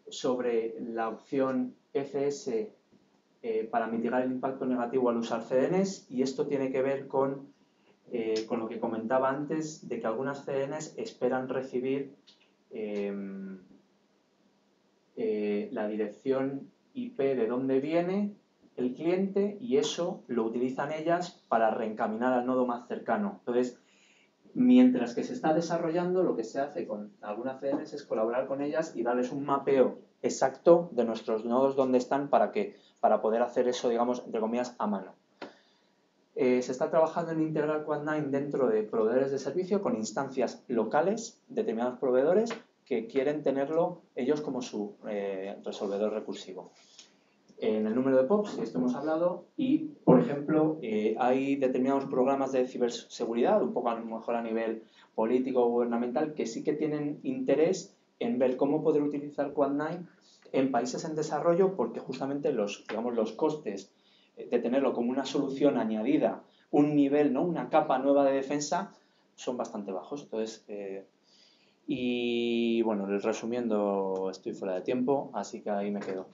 sobre la opción FS para mitigar el impacto negativo al usar CDNs, y esto tiene que ver con lo que comentaba antes de que algunas CDNs esperan recibir la dirección IP de dónde viene el cliente, y eso lo utilizan ellas para reencaminar al nodo más cercano. Entonces, mientras que se está desarrollando, lo que se hace con algunas CDNs es colaborar con ellas y darles un mapeo exacto de nuestros nodos donde están para poder hacer eso, digamos, entre comillas, a mano. Se está trabajando en integrar Quad9 dentro de proveedores de servicio con instancias locales, determinados proveedores que quieren tenerlo ellos como su resolvedor recursivo. En el número de POPs, esto hemos hablado, y, por ejemplo, hay determinados programas de ciberseguridad, un poco a lo mejor a nivel político o gubernamental, que sí que tienen interés en ver cómo poder utilizar Quad9 en países en desarrollo, porque justamente los costes de tenerlo como una solución añadida, un nivel, ¿no? Una capa nueva de defensa, son bastante bajos. Entonces, y bueno, resumiendo, estoy fuera de tiempo, así que ahí me quedo.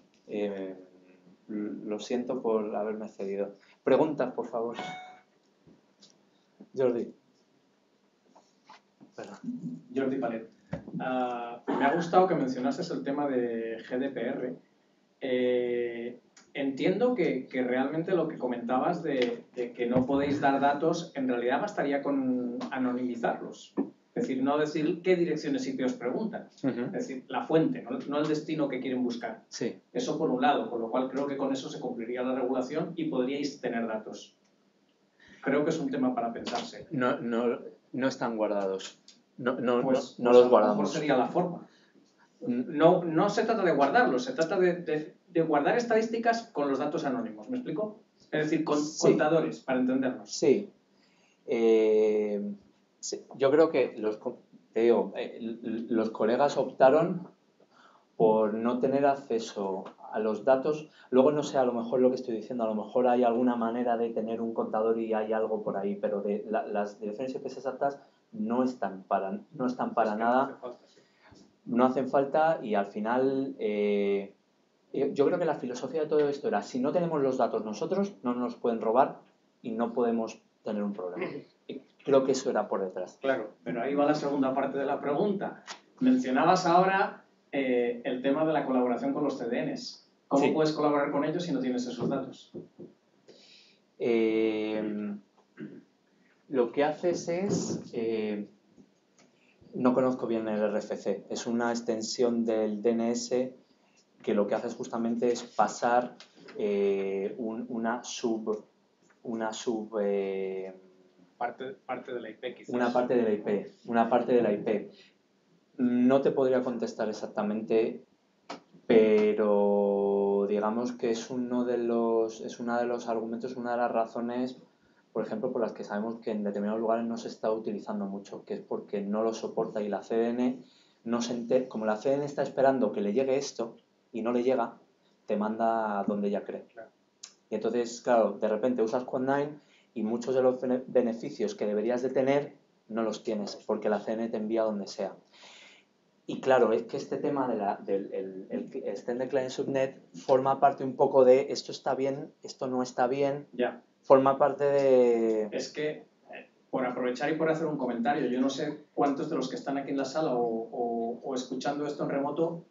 Lo siento por haberme cedido. Preguntas, por favor. Jordi. Perdón. Jordi Palet. Me ha gustado que mencionases el tema de GDPR. Entiendo que realmente lo que comentabas de que no podéis dar datos, en realidad bastaría con anonimizarlos. Es decir, no decir qué direcciones IP os preguntan. Es decir, la fuente, no el destino que quieren buscar. Sí. Eso por un lado, con lo cual creo que con eso se cumpliría la regulación y podríais tener datos. Creo que es un tema para pensarse. No están guardados. No Pues los a guardamos. lo mejor sería la forma. No se trata de guardarlos, se trata de guardar estadísticas con los datos anónimos. ¿Me explico? Es decir, Sí. contadores, para entendernos. Sí. Sí. Yo creo que los colegas optaron por no tener acceso a los datos. Luego no sé, a lo mejor lo que estoy diciendo, a lo mejor hay alguna manera de tener un contador y hay algo por ahí, pero las direcciones IP exactas no están para nada. No hacen falta y al final yo creo que la filosofía de todo esto era, si no tenemos los datos nosotros, no nos pueden robar y no podemos tener un problema. Creo que eso era por detrás. Claro, pero ahí va la segunda parte de la pregunta. Mencionabas ahora el tema de la colaboración con los CDNs. ¿Cómo Sí. puedes colaborar con ellos si no tienes esos datos? Lo que haces es... no conozco bien el RFC. Es una extensión del DNS que lo que hace justamente es pasar una sub Parte de la IP, quizás. una parte de la IP. No te podría contestar exactamente, pero digamos que es uno de los argumentos, una de las razones, por ejemplo, por las que sabemos que en determinados lugares no se está utilizando mucho, que es porque no lo soporta y la CDN como la CDN está esperando que le llegue esto y no le llega, te manda a donde ella cree. Claro. Y entonces, claro, de repente usas Quad9 y muchos de los beneficios que deberías de tener no los tienes, porque la CDN te envía donde sea. Y claro, es que este tema del Extended Client Subnet forma parte un poco de esto está bien, esto no está bien, Ya. forma parte de... Es que, por aprovechar y por hacer un comentario, yo no sé cuántos de los que están aquí en la sala o escuchando esto en remoto,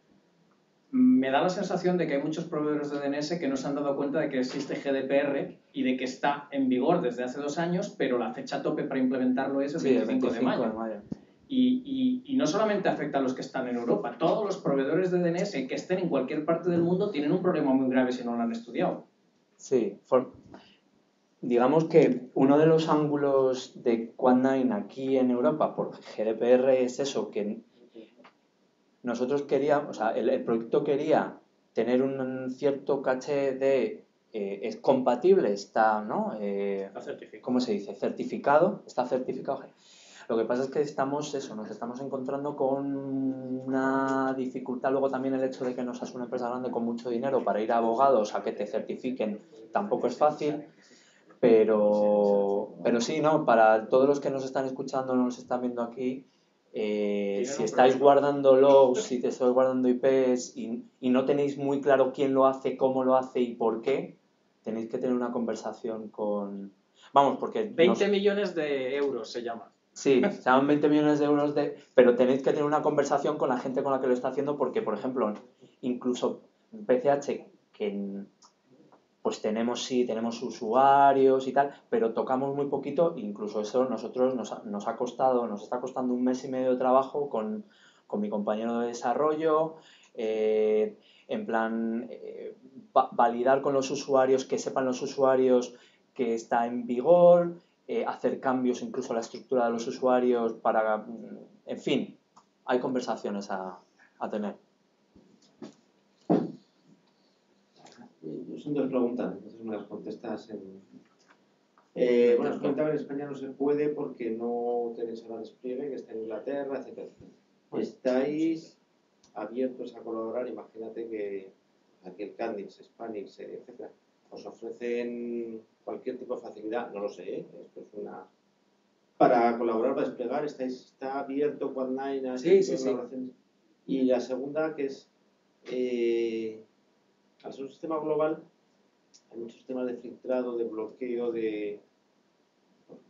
me da la sensación de que hay muchos proveedores de DNS que no se han dado cuenta de que existe GDPR y de que está en vigor desde hace 2 años, pero la fecha tope para implementarlo es el 25 de mayo. Y no solamente afecta a los que están en Europa, todos los proveedores de DNS que estén en cualquier parte del mundo tienen un problema muy grave si no lo han estudiado. Sí, digamos que uno de los ángulos de Quad9 aquí en Europa por GDPR es eso, que nosotros queríamos, o sea, el proyecto quería tener un cierto caché de es compatible, está, ¿no? Está certificado. ¿Cómo se dice? Certificado, está certificado. Lo que pasa es que nos estamos encontrando con una dificultad, luego también el hecho de que no seas una empresa grande con mucho dinero para ir a abogados a que te certifiquen tampoco es fácil, pero sí, ¿no? Para todos los que nos están escuchando, nos están viendo aquí, si estáis guardando logs, si te estáis guardando IPs y no tenéis muy claro quién lo hace, cómo lo hace y por qué, tenéis que tener una conversación con... Vamos, porque... 20 millones de euros se llama. Sí, se llaman 20 millones de euros, pero tenéis que tener una conversación con la gente con la que lo está haciendo porque, por ejemplo, incluso PCH, que pues tenemos usuarios y tal, pero tocamos muy poquito, incluso eso nosotros nos está costando 1 mes y medio de trabajo con mi compañero de desarrollo, en plan validar con los usuarios, que sepan los usuarios que está en vigor, hacer cambios incluso a la estructura de los usuarios para, en fin, hay conversaciones a tener. Son 2 preguntas, entonces me las contestas en... bueno, os comentaba que en España no se puede porque no tenéis ahora despliegue, que está en Inglaterra, etc. ¿Estáis abiertos a colaborar? Imagínate que aquí el Candix, Spanix, etc. os ofrecen cualquier tipo de facilidad, no lo sé, esto es una... Para colaborar, para desplegar, ¿está abierto Quad9 a Sí. colaboraciones? Y la segunda, que es... al ser un sistema global, hay muchos sistemas de filtrado, de bloqueo,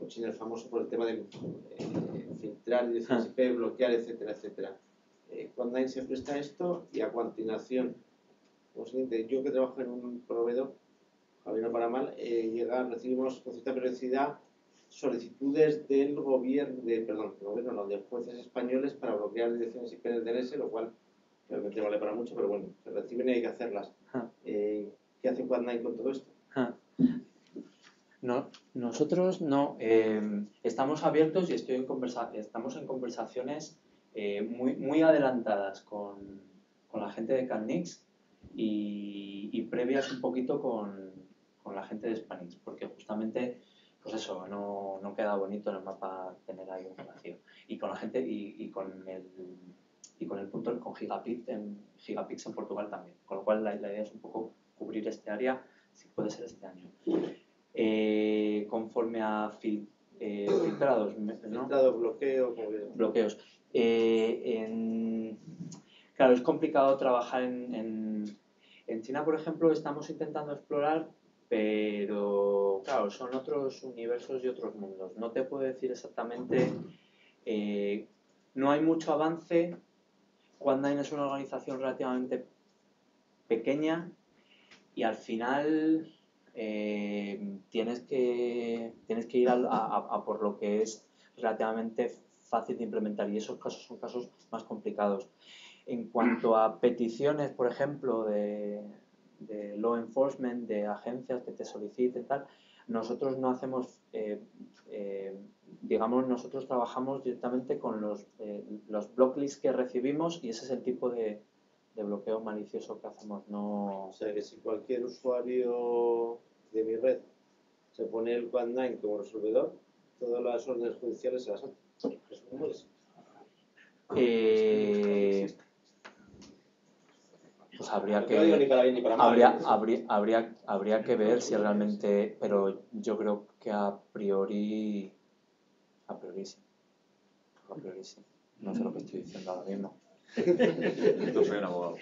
China es famoso por el tema de filtrar direcciones IP, bloquear, etcétera, etcétera. Quant9 se presta a esto y a continuación, como siguiente, yo que trabajo en un proveedor, Javier no para mal, recibimos con cierta periodicidad solicitudes del gobierno, del gobierno no, de jueces españoles para bloquear direcciones IP del DNS, lo cual realmente vale para mucho, pero bueno, se reciben y hay que hacerlas. ¿Qué hace Quant9 con todo esto? No, nosotros no. Estamos abiertos y estamos en conversaciones muy adelantadas con la gente de Canix y previas un poquito con la gente de Spanix, porque justamente, pues eso, no queda bonito en el mapa tener ahí un vacío. Y con la gente y con el punto con Gigapix en Portugal también. Con lo cual la idea es un poco cubrir este área, si puede ser este año. Conforme a filtrados, ¿no? Filtrado, bloqueo, bloqueos. Claro, es complicado trabajar en China, por ejemplo, estamos intentando explorar, pero claro, son otros universos y otros mundos. No te puedo decir exactamente, no hay mucho avance. Quant9 es una organización relativamente pequeña y al final tienes que ir a por lo que es relativamente fácil de implementar y esos casos son casos más complicados. En cuanto a peticiones, por ejemplo, de law enforcement, de agencias que te soliciten tal, nosotros no hacemos, digamos, nosotros trabajamos directamente con los blocklists que recibimos y ese es el tipo de bloqueo malicioso que hacemos. No... O sea que si cualquier usuario de mi red se pone el Quant9 como resolvedor, todas las órdenes judiciales se las hacen. ¿Cómo es? Pues habría que no digo ni para bien ni para mal. habría que ver si realmente, pero yo creo que a priori sí. A priori sí. No sé lo que estoy diciendo ahora mismo. No soy un abogado.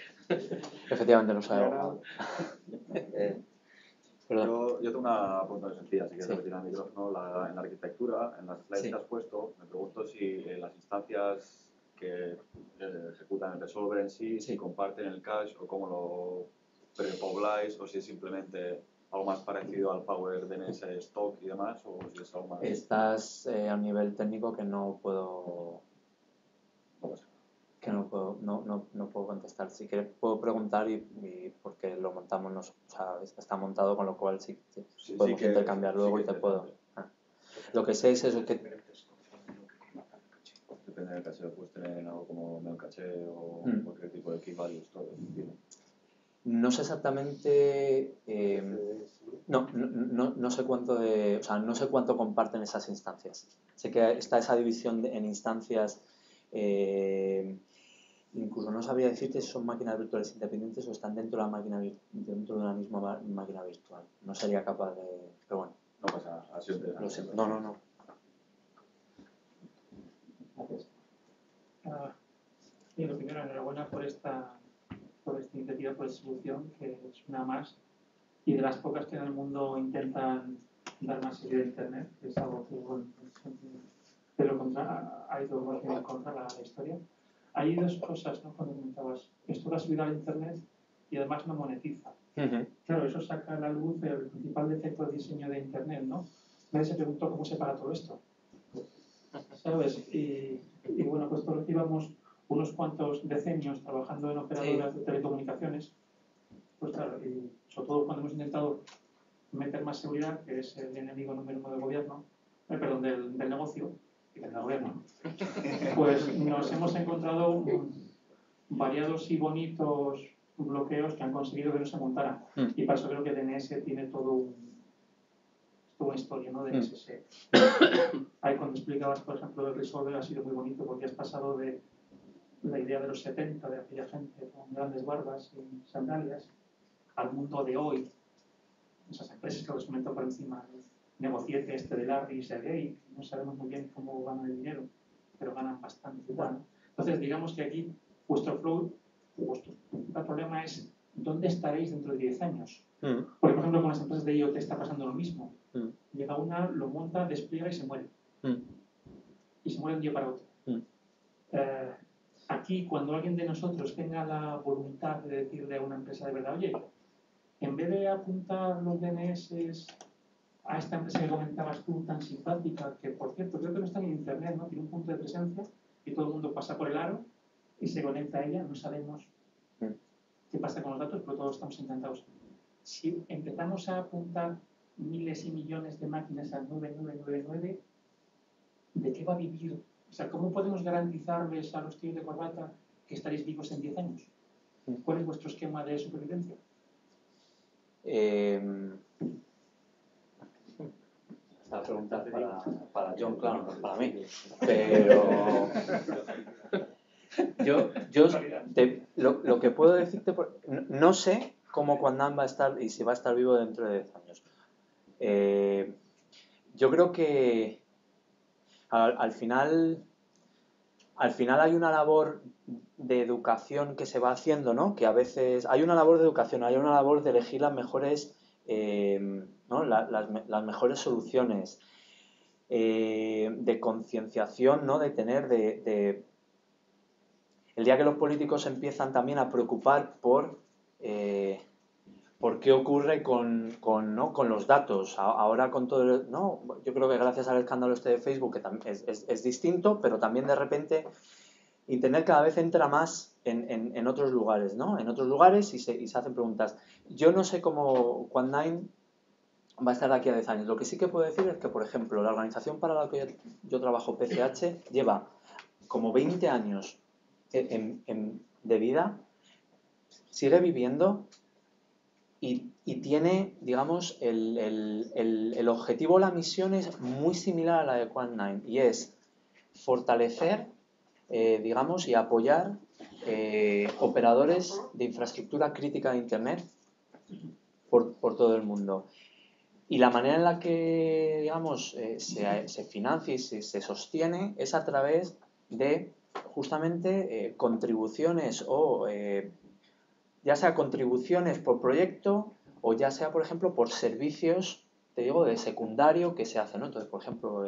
Efectivamente no soy abogado. Yo tengo una pregunta sencilla, si quieres Sí. retirar el micrófono. En la arquitectura, en las slides que has puesto, me pregunto si las instancias que ejecutan el resolver en sí, si comparten el cache o cómo lo prepobláis, o si es simplemente algo más parecido al Power DNS stock y demás, o si es algo más... Estás a un nivel técnico que no puedo contestar. Si quieres puedo preguntar y porque lo montamos, o sea, está montado, con lo cual sí podemos intercambiar luego y te puedo. Lo que sé es eso, que depende del caché, puedes tener algo como Memcache o cualquier tipo de key values, todo. No sé exactamente, no sé cuánto no sé cuánto comparten esas instancias. Sé que está esa división en instancias, incluso no sabría decirte si son máquinas virtuales independientes o están dentro de una misma máquina virtual. No sería capaz de, pero bueno. No pasa, ha sido interesante. Lo siento. No. Gracias. Y lo primero, enhorabuena por esta iniciativa, por distribución, que es una más y de las pocas que en el mundo intentan dar más idea de Internet, que es algo que, bueno, ha ido más bien contra la historia. Hay dos cosas, ¿no? Cuando comentabas, esto lo ha subido al Internet y además no monetiza. Claro, eso saca a la luz el principal defecto de diseño de Internet, ¿no? Nadie se preguntó cómo se paga todo esto, ¿sabes? Y bueno, pues todos llevamos unos cuantos decenios trabajando en operadoras de telecomunicaciones, pues claro, y sobre todo cuando hemos intentado meter más seguridad, que es el enemigo número uno del gobierno, del negocio y del gobierno, pues nos hemos encontrado variados y bonitos bloqueos que han conseguido que no se montaran. Y para eso creo que DNS tiene toda una historia, ¿no? DNS. Ahí cuando explicabas, por ejemplo, el resolver ha sido muy bonito porque has pasado de la idea de los 70, de aquella gente con grandes barbas y sandalias, al mundo de hoy. Esas empresas que os comento por encima, el negociete de Larry y Sergey, no sabemos muy bien cómo ganan el dinero, pero ganan bastante igual. Entonces, digamos que aquí vuestro flow, el problema es ¿dónde estaréis dentro de 10 años? Porque, por ejemplo, con las empresas de IoT está pasando lo mismo. Llega una, lo monta, despliega y se muere. Y se muere de un día para otro. Aquí, cuando alguien de nosotros tenga la voluntad de decirle a una empresa de verdad, oye, en vez de apuntar los DNS a esta empresa que comentabas tú, tan simpática, que por cierto creo que no está en internet, ¿no? Tiene un punto de presencia y todo el mundo pasa por el aro y se conecta a ella, no sabemos qué pasa con los datos, pero todos estamos encantados. Si empezamos a apuntar miles y millones de máquinas al 9999, ¿de qué va a vivir? O sea, ¿cómo podemos garantizarles a los tíos de corbata que estaréis vivos en 10 años? ¿Cuál es vuestro esquema de supervivencia? Esta pregunta es para John, claro, no es para mí. Pero lo que puedo decirte, no sé cómo Quantum va a estar y si va a estar vivo dentro de 10 años. Yo creo que al final hay una labor de educación que se va haciendo, ¿no? Que a veces hay una labor de educación, hay una labor de elegir las mejores, ¿no? las mejores soluciones, de concienciación, ¿no? De tener, el día que los políticos empiezan también a preocupar por qué ocurre con los datos. Ahora con todo, ¿no? Yo creo que gracias al escándalo este de Facebook, que es distinto, pero también de repente Internet cada vez entra más en otros lugares, ¿no? En otros lugares y se hacen preguntas. Yo no sé cómo Quant9 va a estar de aquí a 10 años. Lo que sí que puedo decir es que, por ejemplo, la organización para la que yo trabajo, PCH, lleva como 20 años de vida, sigue viviendo y tiene, digamos, el objetivo, la misión es muy similar a la de Quant9 y es fortalecer, digamos, y apoyar operadores de infraestructura crítica de Internet por todo el mundo. Y la manera en la que, digamos, se financia y se sostiene es a través de, justamente, contribuciones o, ya sea contribuciones por proyecto o ya sea, por ejemplo, por servicios, te digo, de secundario que se hacen, ¿no? Entonces, por ejemplo,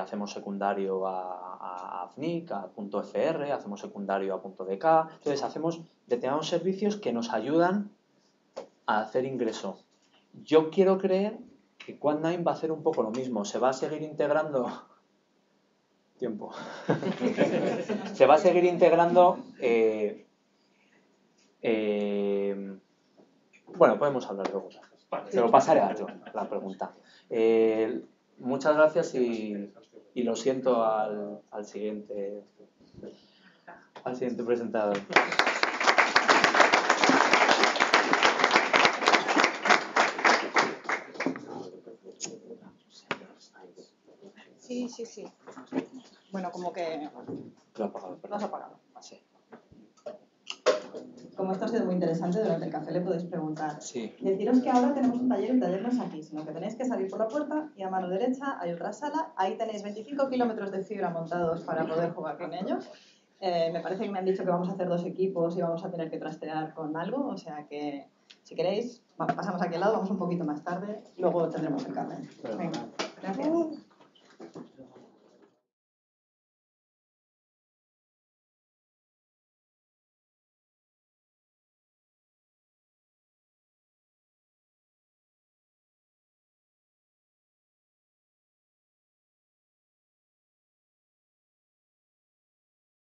hacemos secundario a FNIC, a .fr, hacemos secundario a .dk. Entonces, hacemos determinados servicios que nos ayudan a hacer ingreso. Yo quiero creer que Quant9 va a hacer un poco lo mismo. Se va a seguir integrando... Tiempo. Se va a seguir integrando... Bueno, podemos hablar luego. Se lo pasaré a John, la pregunta. Muchas gracias y lo siento al siguiente presentador. Sí. Bueno, como que... Lo has apagado. Sí. Como esto ha sido muy interesante, durante el café le podéis preguntar. Sí. Deciros que ahora tenemos un taller, el taller no es aquí, sino que tenéis que salir por la puerta y a mano derecha hay otra sala. Ahí tenéis 25 kilómetros de fibra montados para poder jugar con ellos. Me parece que me han dicho que vamos a hacer 2 equipos y vamos a tener que trastear con algo, o sea que si queréis, pasamos a aquel lado, vamos un poquito más tarde, luego tendremos el café. Venga, gracias.